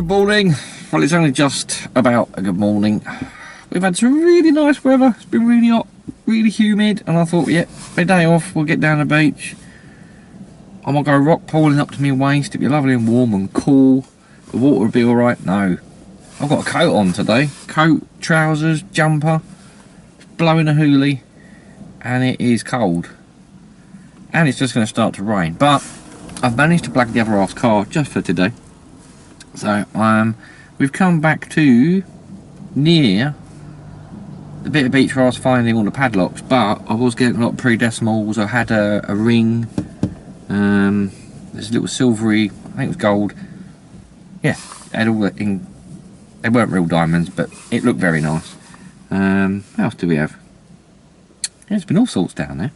Good morning. Well, it's only just about a good morning. We've had some really nice weather. It's been really hot, really humid, and I thought, yeah, a day off, we'll get down the beach. I might go rock pooling up to my waist. It'll be lovely and warm and cool. The water will be alright. No, I've got a coat on today. Coat, trousers, jumper. It's blowing a hoolie, and it is cold. And it's just going to start to rain. But I've managed to plug the other half's car just for today. So we've come back to near the bit of beach where I was finding all the padlocks, but I was getting a lot of pre-decimals. I had a ring, there's a little silvery, I think it was gold. Yeah, it had all that in. They weren't real diamonds, but it looked very nice. What else do we have? Yeah, there's been all sorts down there.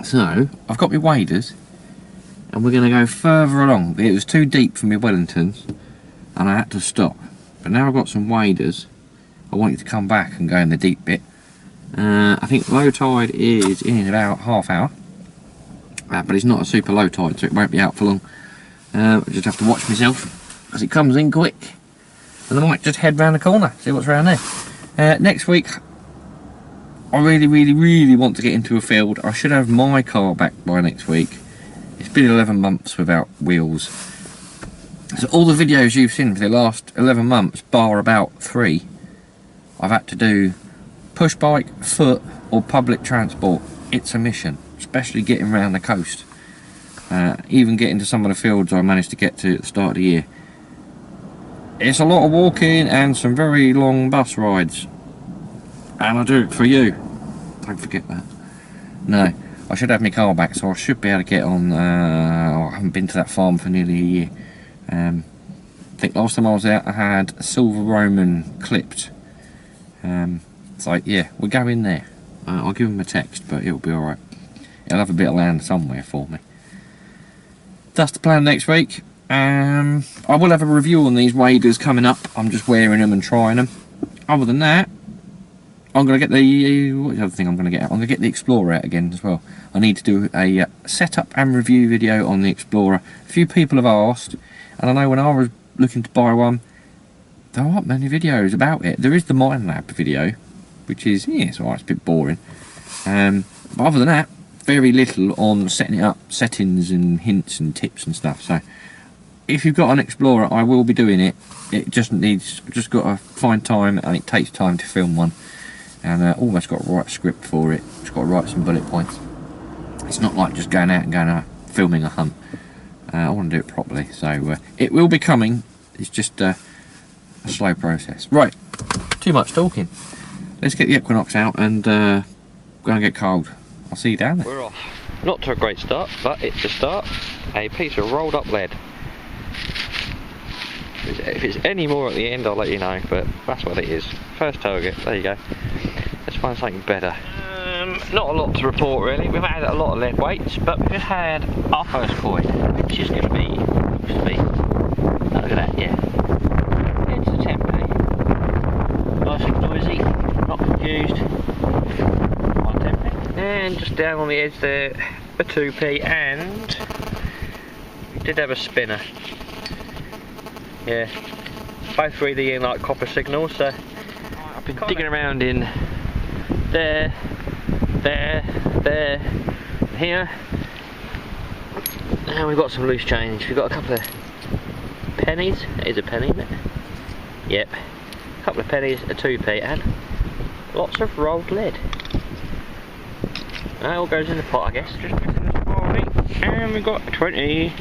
So I've got my waders, and we're going to go further along. It was too deep for my Wellingtons, and I had to stop. But now I've got some waders, I want you to come back and go in the deep bit. I think low tide is in about half hour, but it's not a super low tide, so it won't be out for long. I just have to watch myself as it comes in quick, and I might just head round the corner, see what's around there. Next week, I really want to get into a field. I should have my car back by next week. It's been 11 months without wheels. So all the videos you've seen for the last 11 months, bar about 3, I've had to do push bike, foot or public transport. It's a mission, especially getting around the coast. Even getting to some of the fields I managed to get to at the start of the year. It's a lot of walking and some very long bus rides. And I do it for you. Don't forget that. No, I should have my car back, so I should be able to get on. I haven't been to that farm for nearly a year. I think last time I was out I had a silver Roman clipped. So yeah, we'll go in there. I'll give him a text, but it'll be alright. He'll have a bit of land somewhere for me. That's the plan next week. I will have a review on these waders coming up. I'm just wearing them and trying them. Other than that, I'm going to get the, what's the other thing I'm going to get out? I'm going to get the Explorer out again as well. I need to do a setup and review video on the Explorer. A few people have asked, and I know when I was looking to buy one, there aren't many videos about it. There is the minelab video, which is, yeah, it's alright, it's a bit boring. But other than that, very little on setting it up, settings and hints and tips and stuff. So if you've got an Explorer, I will be doing it. It just needs, just got to find time, and it takes time to film one. And almost got to write a script for it. Just got to write some bullet points. It's not like just going out and filming a hunt. I want to do it properly, so it will be coming. It's just a slow process. Right, too much talking. Let's get the Equinox out and go and get cold. I'll see you down there. We're off. Not to a great start, but it's a start. A piece of rolled up lead. If it's any more at the end, I'll let you know, but that's what it is. First target, there you go. Let's find something better. Not a lot to report really. We've had a lot of lead weights, but we've just had our first coin, which is going to be, looks to be, oh, look at that, yeah. It's a 10p. Nice and noisy, not confused. 1 10p. And just down on the edge there, a 2p, and we did have a spinner. Yeah, both really in like copper signals, so I've been digging around in there, here. Now we've got some loose change. We've got a couple of pennies. That is a penny, isn't it? Yep. A couple of pennies, a 2p, and lots of rolled lead. That all goes in the pot, I guess. Just mixing this body. And we've got a 20.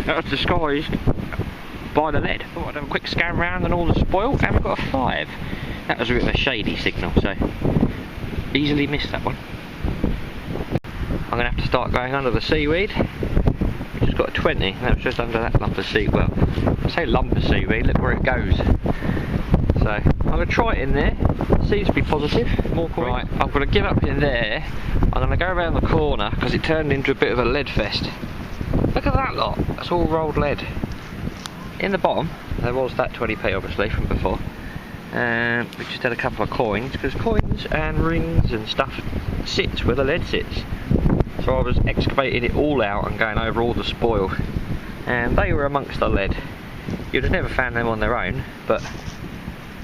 That was disguised by the lead. Thought I'd have a quick scan round and all the spoil, and we've got a 5. That was a bit of a shady signal, so easily missed that one. I'm going to have to start going under the seaweed. We just got a 20, that was just under that lump of seaweed. Well, I say lump of seaweed, look where it goes. So, I'm going to try it in there. Seems to be positive. More coin. Right, I'm going to give up in there. I'm going to go around the corner, because it turned into a bit of a lead fest. Look at that lot, that's all rolled lead. In the bottom, there was that 20p obviously from before. We just had a couple of coins, because coins and rings and stuff sits where the lead sits. So I was excavating it all out and going over all the spoil. and they were amongst the lead. You'd have never found them on their own, but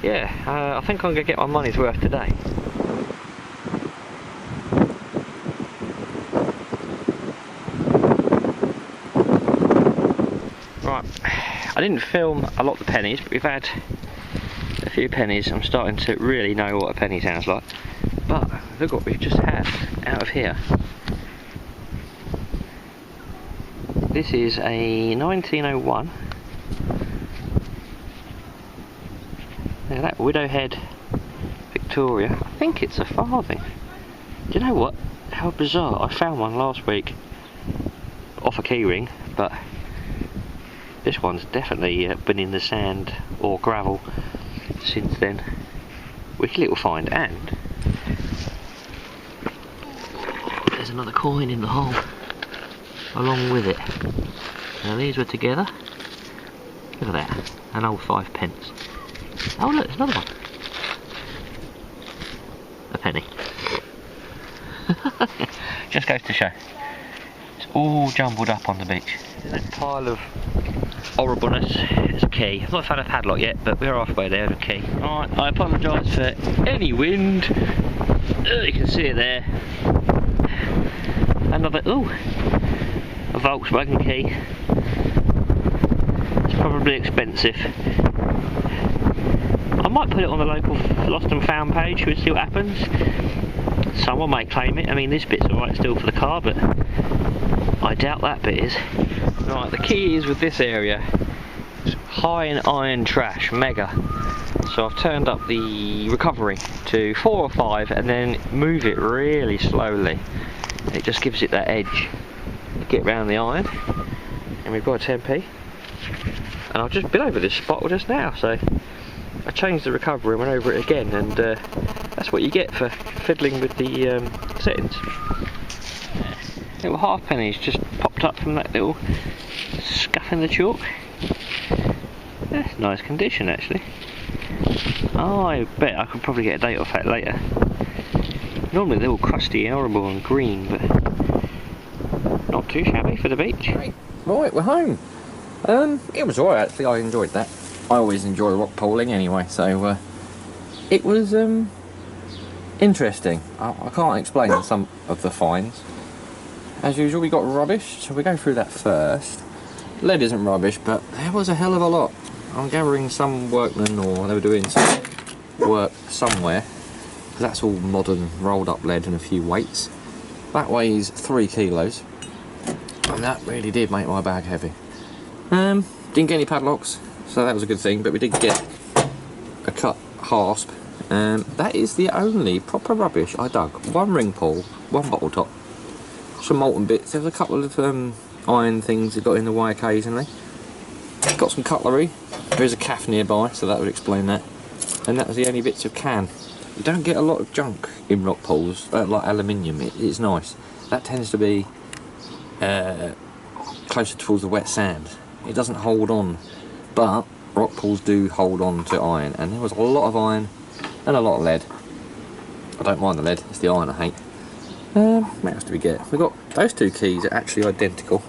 yeah, I think I'm going to get my money's worth today. Right, I didn't film a lot of the pennies, but we've had a few pennies. I'm starting to really know what a penny sounds like. But look what we've just had out of here. This is a 1901. Look at that Widowhead Victoria. I think it's a farthing. Do you know what? How bizarre. I found one last week off a keyring, but this one's definitely been in the sand or gravel since then. Wicked little find, and there's another coin in the hole along with it. Now these were together. Look at that, an old 5p. Oh look, there's another one. A penny. Just goes to show. It's all jumbled up on the beach. There's a pile of horribleness. It's a key. I've not found a padlock yet, but we're halfway there with a key. Alright, I apologise for any wind. You can see it there. Another, a Volkswagen key. It's probably expensive. I might put it on the local Lost and Found page, we'll see what happens. Someone may claim it. I mean, this bit's alright still for the car, but I doubt that bit is. Right, the key is with this area. It's high in iron trash, mega. So I've turned up the recovery to 4 or 5 and then move it really slowly. It just gives it that edge to get round the iron. And we've got a 10p. And I've just been over this spot just now, so I changed the recovery and went over it again, and that's what you get for fiddling with the settings. Little halfpennies just popped up from that little scuff in the chalk. That's nice condition actually. Oh, I bet I could probably get a date off that later. Normally they're all crusty and horrible and green, but not too shabby for the beach. Right, we're home. It was alright actually, I enjoyed that. I always enjoy rock pooling anyway, so it was interesting. I can't explain some of the finds. As usual, we got rubbish, so we go through that first. Lead isn't rubbish, but there was a hell of a lot. I'm gathering some workmen, or they were doing some work somewhere. That's all modern rolled up lead and a few weights. That weighs 3 kilos, and that really did make my bag heavy. Didn't get any padlocks, so that was a good thing, but we did get a cut hasp. That is the only proper rubbish I dug. 1 ring pull, 1 bottle top, some molten bits. There was a couple of iron things that got in the way occasionally. Got some cutlery. There is a calf nearby, so that would explain that. And that was the only bits of can. You don't get a lot of junk in rock pools, like aluminium. It's nice. That tends to be closer towards the wet sand. It doesn't hold on, but rock pools do hold on to iron, and there was a lot of iron and a lot of lead. I don't mind the lead, it's the iron I hate. What else did we get? We got those 2 keys are actually identical,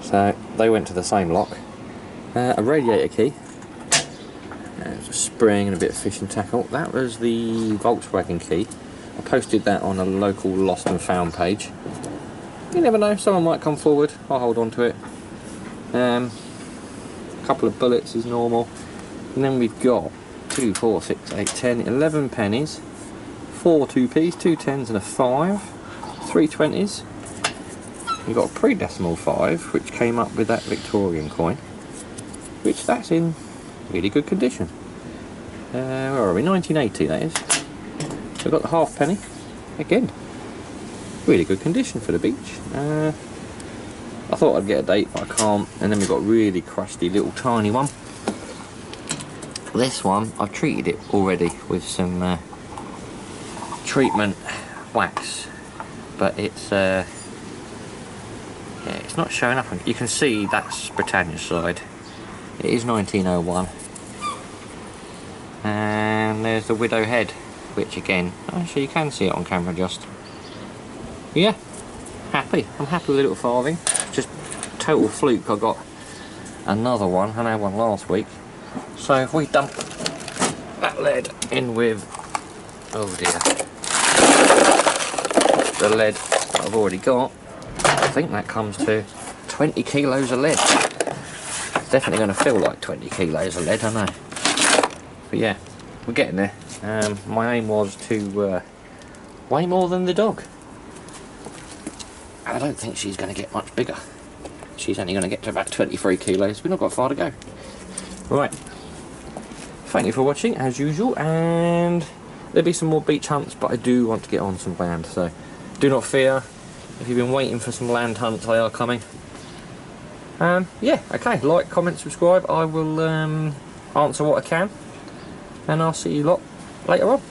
so they went to the same lock. A radiator key, there's a spring and a bit of fishing tackle. That was the Volkswagen key. I posted that on a local Lost and Found page. You never know, someone might come forward. I'll hold on to it. A couple of bullets is normal, and then we've got 2, 4, 6, 8, 10, 11 pennies, 4 2p's, 2 10s and a 5, 3 20s. We've got a pre-decimal 5 which came up with that Victorian coin, which that's in really good condition. Where are we? 1980 that is. We've got the halfpenny, again really good condition for the beach. I thought I'd get a date, but I can't. And then we've got a really crusty little tiny one. This one, I've treated it already with some treatment wax, but it's yeah, it's not showing up. You can see that's Britannia's side. It is 1901. And there's the Widowhead, which again, actually you can see it on camera just. Yeah, happy. I'm happy with a little farthing. Just total fluke I got another one. I had one last week. So if we dump that lead in with, oh dear, the lead that I've already got, I think that comes to 20 kilos of lead. It's definitely going to feel like 20 kilos of lead, I know. But yeah, we're getting there. My aim was to weigh more than the dog. I don't think she's going to get much bigger. She's only going to get to about 23 kilos. We've not got far to go. Right. Thank you for watching, as usual, and there'll be some more beach hunts, but I do want to get on some land, so do not fear. If you've been waiting for some land hunts, they are coming. Yeah, okay, like, comment, subscribe. I will answer what I can, and I'll see you lot later on.